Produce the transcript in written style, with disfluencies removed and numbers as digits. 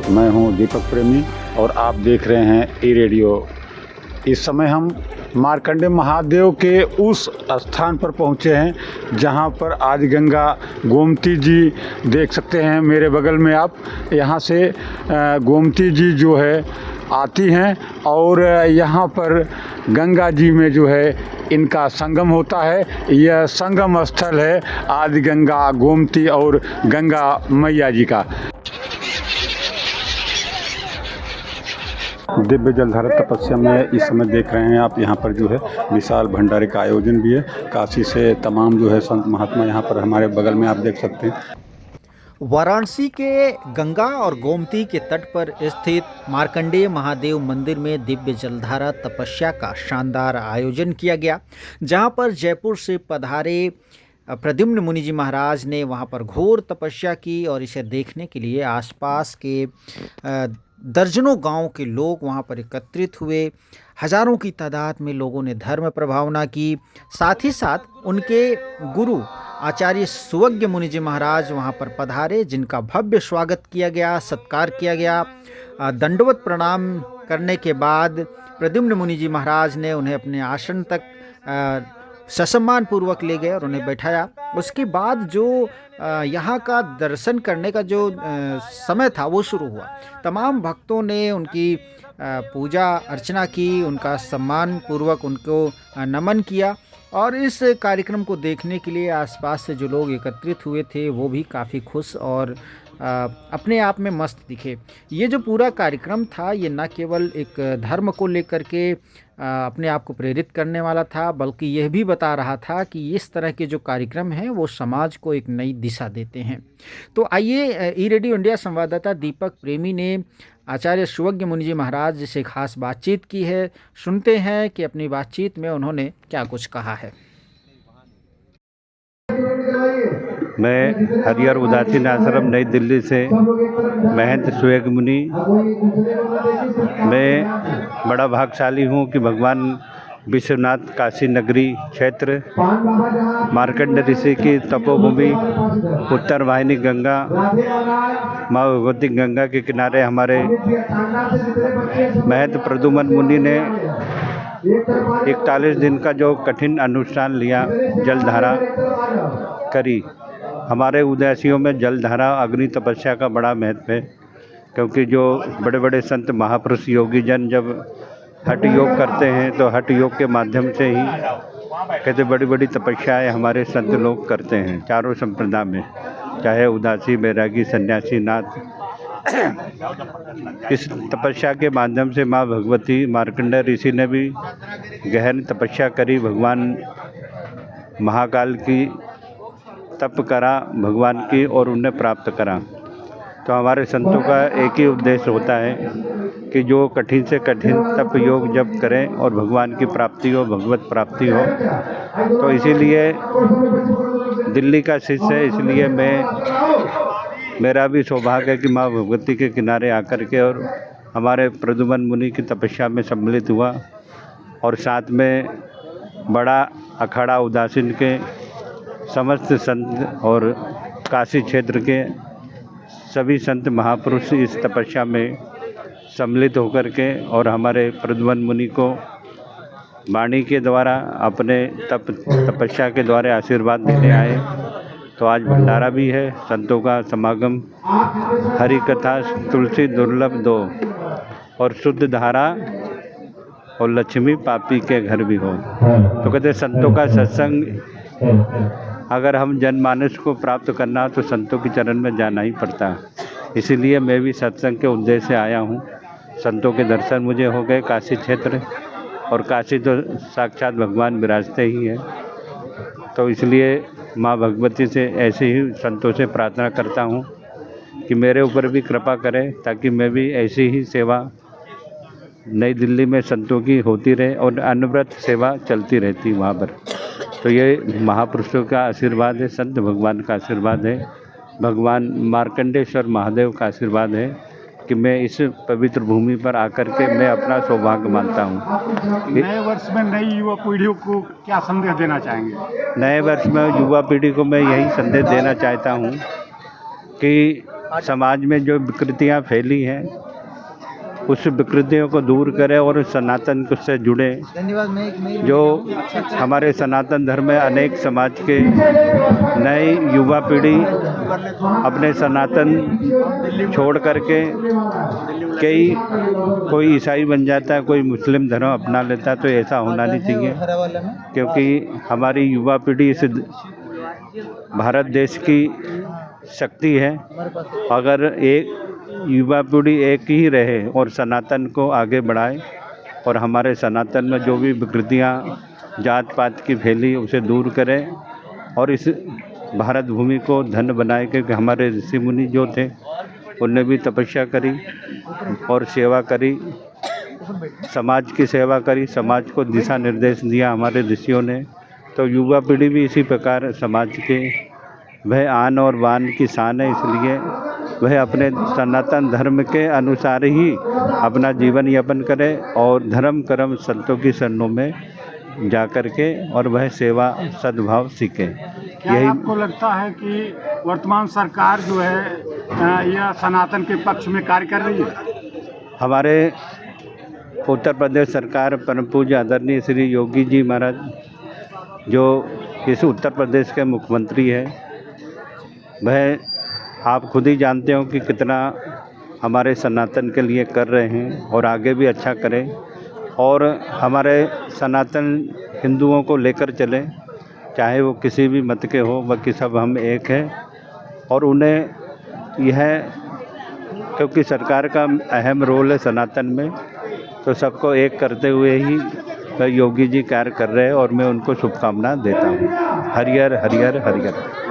मैं हूं दीपक प्रेमी और आप देख रहे हैं ई रेडियो। इस समय हम मार्कंडेय महादेव के उस स्थान पर पहुंचे हैं जहां पर आदि गंगा गोमती जी देख सकते हैं मेरे बगल में आप। यहां से गोमती जी जो है आती हैं और यहाँ पर गंगा जी में जो है इनका संगम होता है। यह संगम स्थल है आदि गंगा गोमती और गंगा मैया जी का। दिव्य जलधारा तपस्या में इस समय देख रहे हैं आप, यहाँ पर जो है विशाल भंडारे का आयोजन भी है। काशी से तमाम जो है संत महात्मा यहाँ पर हमारे बगल में आप देख सकते हैं। वाराणसी के गंगा और गोमती के तट पर स्थित मार्कंडेय महादेव मंदिर में दिव्य जलधारा तपस्या का शानदार आयोजन किया गया, जहां पर जयपुर से पधारे प्रद्युम्न मुनि जी महाराज ने वहां पर घोर तपस्या की और इसे देखने के लिए आसपास के दर्जनों गांव के लोग वहां पर एकत्रित हुए। हजारों की तादाद में लोगों ने धर्म प्रभावना की। साथ ही साथ उनके गुरु आचार्य सुवज्ञ मुनि जी महाराज वहां पर पधारे, जिनका भव्य स्वागत किया गया, सत्कार किया गया। दंडवत प्रणाम करने के बाद प्रद्युम्न मुनि जी महाराज ने उन्हें अपने आसन तक ससम्मान पूर्वक ले गए और उन्हें बैठाया। उसके बाद जो यहाँ का दर्शन करने का जो समय था वो शुरू हुआ। तमाम भक्तों ने उनकी पूजा अर्चना की, उनका सम्मान पूर्वक उनको नमन किया और इस कार्यक्रम को देखने के लिए आसपास से जो लोग एकत्रित हुए थे वो भी काफ़ी खुश और अपने आप में मस्त दिखे। ये जो पूरा कार्यक्रम था ये न केवल एक धर्म को लेकर के अपने आप को प्रेरित करने वाला था, बल्कि यह भी बता रहा था कि इस तरह के जो कार्यक्रम हैं वो समाज को एक नई दिशा देते हैं। तो आइए ई रेडियो इंडिया संवाददाता दीपक प्रेमी ने आचार्य सुवज्ञ मुनि जी महाराज से खास बातचीत की है। सुनते हैं कि अपनी बातचीत में उन्होंने क्या कुछ कहा है। मैं हरिहर उदासीन आश्रम नई दिल्ली से महंत सुवज्ञ मुनि। मैं बड़ा भाग्यशाली हूँ कि भगवान विश्वनाथ काशी नगरी क्षेत्र मार्कंड ऋषि की तपोभूमि उत्तर वाहिनी गंगा माँ भगवती गंगा के किनारे हमारे महंत प्रद्युम्न मुनि ने 41 दिन का जो कठिन अनुष्ठान लिया, जलधारा करी। हमारे उदासियों में जलधारा अग्नि तपस्या का बड़ा महत्व है, क्योंकि जो बड़े बड़े संत महापुरुष योगी जन जब हठ योग करते हैं तो हठ योग के माध्यम से ही कहते बड़ी बड़ी तपस्याएं हमारे संत लोग करते हैं चारों संप्रदाय में, चाहे उदासी, बैरागी, सन्यासी, नाथ। इस तपस्या के माध्यम से माँ भगवती मार्कंडेय ऋषि ने भी गहन तपस्या करी, भगवान महाकाल की तप करा भगवान की और उन्हें प्राप्त करा। तो हमारे संतों का एक ही उद्देश्य होता है कि जो कठिन से कठिन तप योग जब करें और भगवान की प्राप्ति हो, भगवत प्राप्ति हो। तो इसीलिए दिल्ली का शिष्य है, इसलिए मेरा भी सौभाग्य है कि माँ भगवती के किनारे आकर के और हमारे प्रद्युम्न मुनि की तपस्या में सम्मिलित हुआ और साथ में बड़ा अखाड़ा उदासीन के समस्त संत और काशी क्षेत्र के सभी संत महापुरुष इस तपस्या में सम्मिलित होकर के और हमारे प्रद्युम्न मुनि को वाणी के द्वारा अपने तपस्या के द्वारा आशीर्वाद देने आए। तो आज भंडारा भी है, संतों का समागम, हरि कथा, तुलसी दुर्लभ दो और शुद्ध धारा और लक्ष्मी पापी के घर भी हो। तो कहते संतों का सत्संग अगर हम जनमानस को प्राप्त करना तो संतों के चरण में जाना ही पड़ता। इसीलिए मैं भी सत्संग के उद्देश्य से आया हूँ। संतों के दर्शन मुझे हो गए काशी क्षेत्र, और काशी तो साक्षात भगवान विराजते ही हैं। तो इसलिए माँ भगवती से ऐसे ही संतों से प्रार्थना करता हूँ कि मेरे ऊपर भी कृपा करें, ताकि मैं भी ऐसी ही सेवा नई दिल्ली में संतों की होती रहे और अनवरत सेवा चलती रहती वहाँ पर। तो ये महापुरुषों का आशीर्वाद है, संत भगवान का आशीर्वाद है, भगवान मार्कंडेश्वर महादेव का आशीर्वाद है कि मैं इस पवित्र भूमि पर आकर के मैं अपना सौभाग्य मानता हूँ। नए वर्ष में नई युवा पीढ़ियों को क्या संदेश देना चाहेंगे? नए वर्ष में युवा पीढ़ी को मैं यही संदेश देना चाहता हूँ कि समाज में जो विकृतियां फैली हैं उस विकृतियों को दूर करें और सनातन से जुड़े। जो हमारे सनातन धर्म में अनेक समाज के नई युवा पीढ़ी अपने सनातन छोड़ करके कोई ईसाई बन जाता है, कोई मुस्लिम धर्म अपना लेता है, तो ऐसा होना नहीं चाहिए, क्योंकि हमारी युवा पीढ़ी इस भारत देश की शक्ति है। अगर एक युवा पीढ़ी एक ही रहे और सनातन को आगे बढ़ाए और हमारे सनातन में जो भी विकृतियाँ जात पात की फैली उसे दूर करें और इस भारत भूमि को धन्य बनाए, क्योंकि हमारे ऋषि मुनि जो थे उनने भी तपस्या करी और सेवा करी, समाज की सेवा करी, समाज को दिशा निर्देश दिया हमारे ऋषियों ने। तो युवा पीढ़ी भी इसी प्रकार समाज के वह आन और बान की शान है, इसलिए वह अपने सनातन धर्म के अनुसार ही अपना जीवन यापन करे और धर्म कर्म संतों की शरणों में जा कर के और वह सेवा सद्भाव सीखे। यही आपको लगता है कि वर्तमान सरकार जो है यह सनातन के पक्ष में कार्य कर रही है? हमारे उत्तर प्रदेश सरकार परम पूज्य आदरणीय श्री योगी जी महाराज जो इस उत्तर प्रदेश के मुख्यमंत्री है, वह आप खुद ही जानते हो कि कितना हमारे सनातन के लिए कर रहे हैं और आगे भी अच्छा करें और हमारे सनातन हिंदुओं को लेकर चले, चाहे वो किसी भी मत के हो, बाकी सब हम एक हैं। और उन्हें यह क्योंकि सरकार का अहम रोल है सनातन में, तो सबको एक करते हुए ही योगी जी कार्य कर रहे हैं और मैं उनको शुभकामना देता हूँ। हरिहर हरिहर हरिहर।